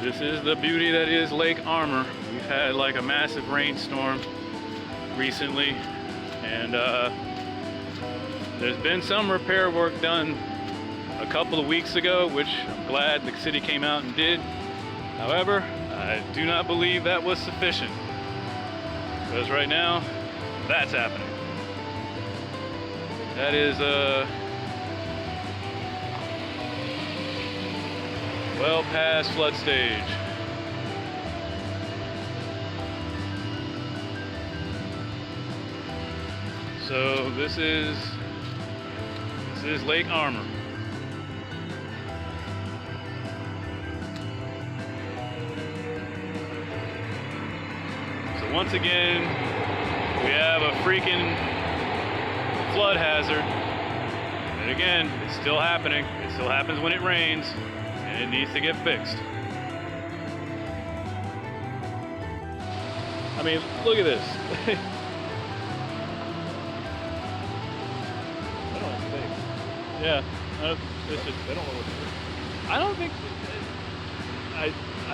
This is the beauty that is Lake Armour. We've had like a massive rainstorm recently, and there's been some repair work done a couple of weeks ago, which I'm glad the city came out and did. However, I do not believe that was sufficient, because right now that's happening. That is well past flood stage. So this is Lake Armour. So once again, we have a freaking flood hazard. And again, it's still happening. It still happens when it rains, and it needs to get fixed. I mean, look at this. Yeah, they don't know what to do. I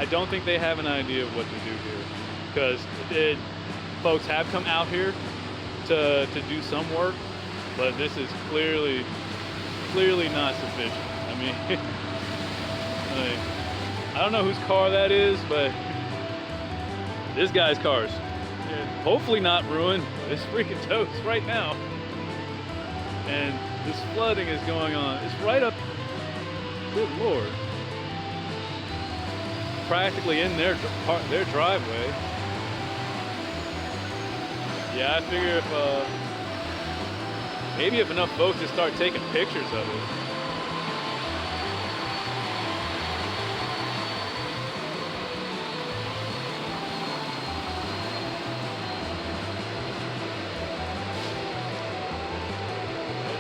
don't think they have an idea of what to do here, because folks have come out here to do some work, but this is clearly not sufficient. I mean, I don't know whose car that is, but this guy's car's hopefully not ruined. It's freaking toast right now, and this flooding is going on. It's right up, good Lord, practically in their driveway. Yeah, I figure maybe if enough folks just start taking pictures of it.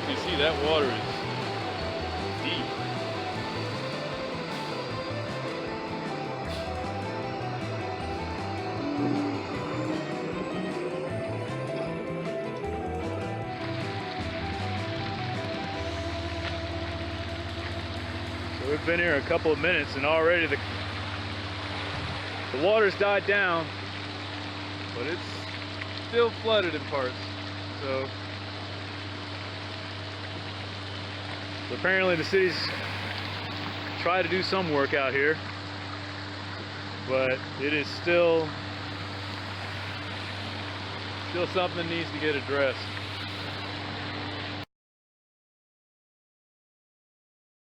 You see that water is deep. So we've been here a couple of minutes, and already the water's died down, but it's still flooded in parts. So apparently the city's tried to do some work out here, but it is still something that needs to get addressed.